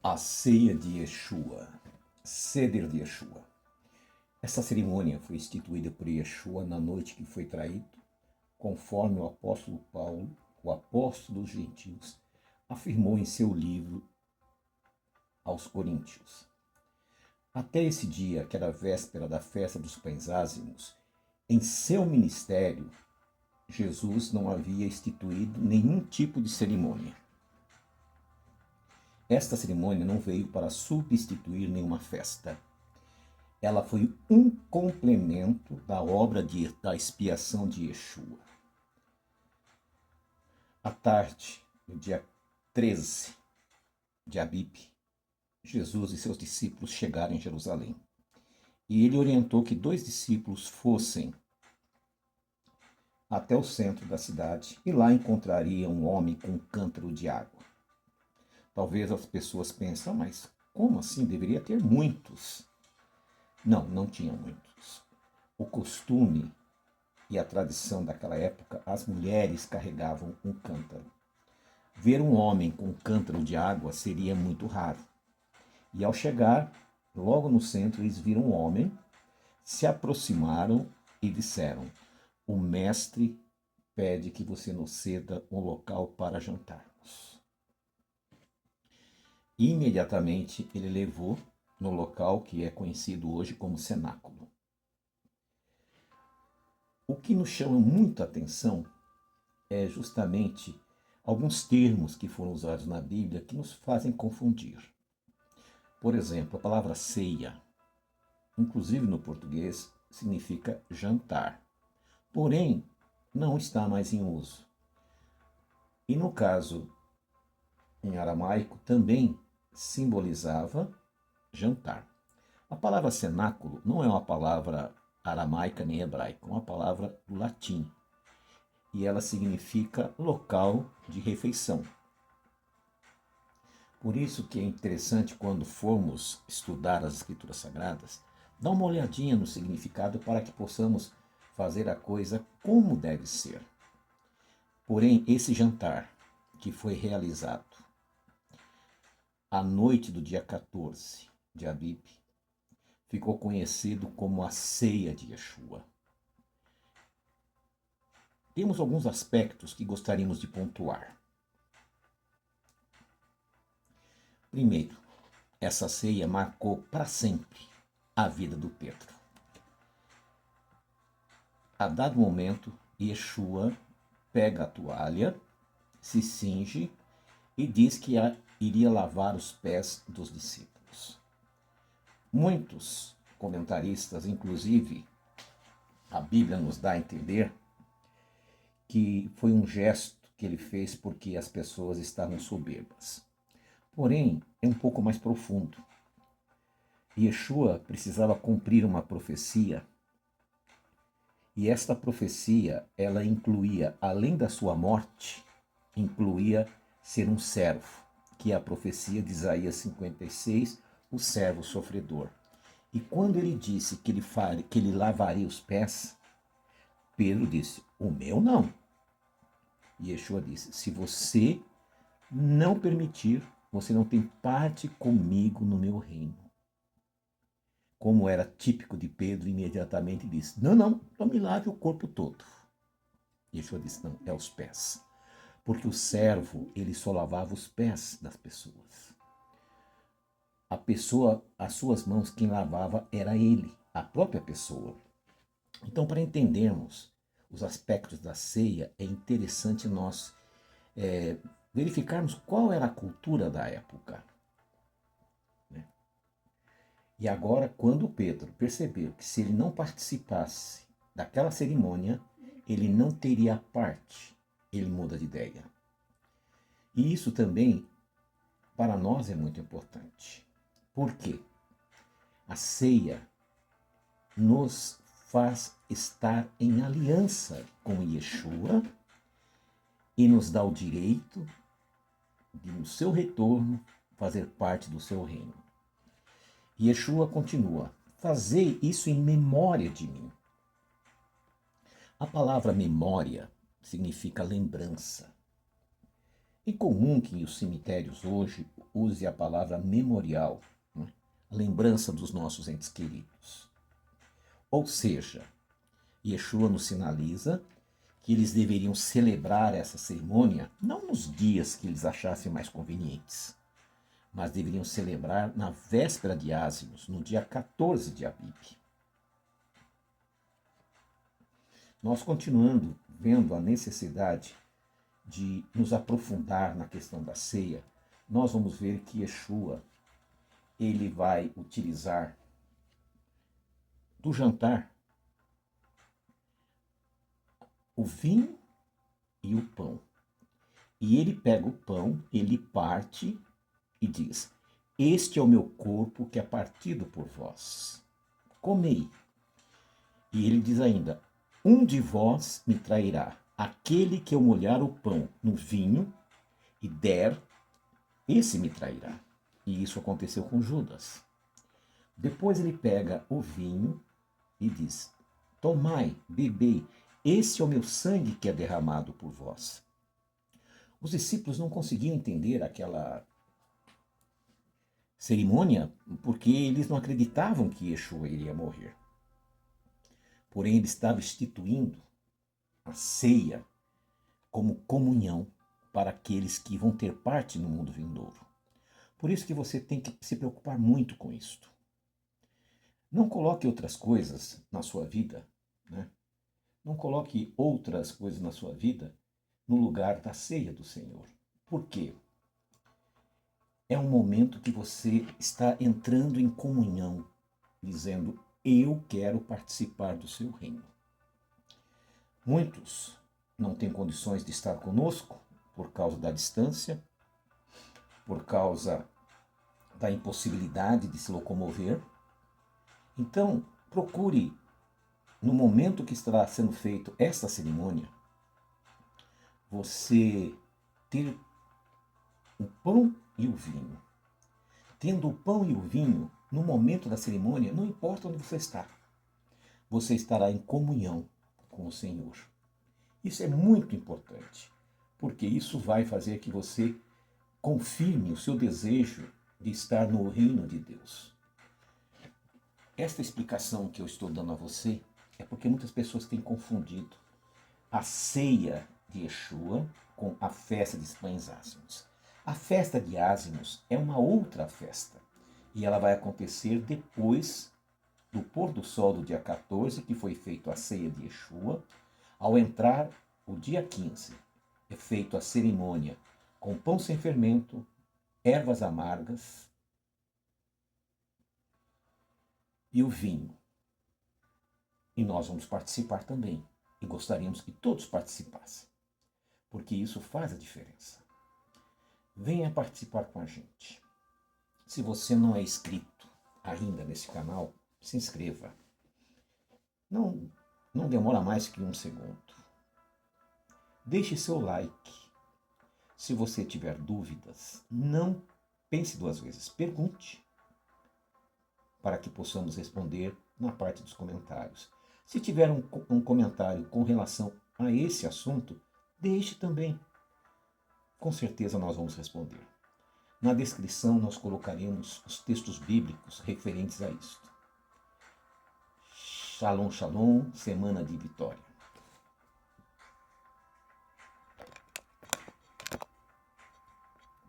A ceia de Yeshua, Seder de Yeshua. Essa cerimônia foi instituída por Yeshua na noite que foi traído, conforme o apóstolo Paulo, o apóstolo dos gentios, afirmou em seu livro aos Coríntios. Até esse dia, que era a véspera da festa dos pães ázimos, em seu ministério, Jesus não havia instituído nenhum tipo de cerimônia. Esta cerimônia não veio para substituir nenhuma festa. Ela foi um complemento da obra da expiação de Yeshua. À tarde, no dia 13 de Abib, Jesus e seus discípulos chegaram em Jerusalém. E ele orientou que 2 discípulos fossem até o centro da cidade e lá encontrariam um homem com um cântaro de água. Talvez as pessoas pensem, mas como assim? Deveria ter muitos. Não tinha muitos. O costume e a tradição daquela época, as mulheres carregavam um cântaro. Ver um homem com um cântaro de água seria muito raro. E ao chegar, logo no centro, eles viram um homem, se aproximaram e disseram: o mestre pede que você nos ceda um local para jantarmos. Imediatamente ele levou no local que é conhecido hoje como cenáculo. O que nos chama muita atenção é justamente alguns termos que foram usados na Bíblia que nos fazem confundir. Por exemplo, a palavra ceia, inclusive no português, significa jantar. Porém, não está mais em uso. E no caso, em aramaico, também simbolizava jantar. A palavra cenáculo não é uma palavra aramaica nem hebraica, é uma palavra do latim. E ela significa local de refeição. Por isso que é interessante, quando formos estudar as Escrituras Sagradas, dar uma olhadinha no significado para que possamos fazer a coisa como deve ser. Porém, esse jantar que foi realizado à noite do dia 14 de Abib ficou conhecido como a ceia de Yeshua. Temos alguns aspectos que gostaríamos de pontuar. Primeiro, essa ceia marcou para sempre a vida do Pedro. A dado momento, Yeshua pega a toalha, se cinge e diz que iria lavar os pés dos discípulos. Muitos comentaristas, inclusive a Bíblia nos dá a entender que foi um gesto que ele fez porque as pessoas estavam soberbas. Porém, é um pouco mais profundo. Yeshua precisava cumprir uma profecia, e esta profecia, ela incluía, além da sua morte, incluía ser um servo, que é a profecia de Isaías 56, o servo sofredor. E quando ele disse que ele lavaria os pés, Pedro disse: o meu não. E Yeshua disse: se você não permitir, você não tem parte comigo no meu reino. Como era típico de Pedro, imediatamente disse: não me lave o corpo todo. Yeshua disse: não, é os pés. Porque o servo, ele só lavava os pés das pessoas. A pessoa, as suas mãos, quem lavava era ele, a própria pessoa. Então, para entendermos os aspectos da ceia, é interessante nós verificarmos qual era a cultura da época. E agora, quando Pedro percebeu que se ele não participasse daquela cerimônia, ele não teria parte, ele muda de ideia. E isso também, para nós, é muito importante. Por quê? A ceia nos faz estar em aliança com Yeshua e nos dá o direito de, no seu retorno, fazer parte do seu reino. Yeshua continua: fazei isso em memória de mim. A palavra memória significa lembrança. É comum que os cemitérios hoje use a palavra memorial, né? A lembrança dos nossos entes queridos. Ou seja, Yeshua nos sinaliza que eles deveriam celebrar essa cerimônia não nos dias que eles achassem mais convenientes, mas deveriam celebrar na véspera de Ázimos, no dia 14 de Abib. Nós continuando vendo a necessidade de nos aprofundar na questão da ceia, nós vamos ver que Yeshua, ele vai utilizar do jantar o vinho e o pão. E ele pega o pão, ele parte e diz: este é o meu corpo que é partido por vós. Comei. E ele diz ainda: um de vós me trairá. Aquele que eu molhar o pão no vinho e der, esse me trairá. E isso aconteceu com Judas. Depois ele pega o vinho e diz: tomai, bebei, esse é o meu sangue que é derramado por vós. Os discípulos não conseguiam entender aquela cerimônia porque eles não acreditavam que Yeshua iria morrer. Porém, ele estava instituindo a ceia como comunhão para aqueles que vão ter parte no mundo vindouro. Por isso que você tem que se preocupar muito com isto. Não coloque outras coisas na sua vida, né? Não coloque outras coisas na sua vida no lugar da ceia do Senhor. Por quê? É um momento que você está entrando em comunhão, dizendo: eu quero participar do seu reino. Muitos não têm condições de estar conosco por causa da distância, por causa da impossibilidade de se locomover. Então, procure, no momento que estará sendo feito esta cerimônia, você ter o pão e o vinho. Tendo o pão e o vinho, no momento da cerimônia, não importa onde você estará em comunhão com o Senhor. Isso é muito importante, porque isso vai fazer que você confirme o seu desejo de estar no reino de Deus. Esta explicação que eu estou dando a você é porque muitas pessoas têm confundido a ceia de Yeshua com a festa de pães ázimos. A festa de ázimos é uma outra festa e ela vai acontecer depois do pôr do sol do dia 14, que foi feito a ceia de Yeshua. Ao entrar o dia 15, é feita a cerimônia com pão sem fermento, ervas amargas e o vinho. E nós vamos participar também. E gostaríamos que todos participassem, porque isso faz a diferença. Venha participar com a gente. Se você não é inscrito ainda nesse canal, se inscreva. Não demora mais que um segundo. Deixe seu like. Se você tiver dúvidas, não pense duas vezes. Pergunte, para que possamos responder na parte dos comentários. Se tiver um comentário com relação a esse assunto, deixe também. Com certeza nós vamos responder. Na descrição nós colocaremos os textos bíblicos referentes a isto. Shalom, shalom, semana de vitória.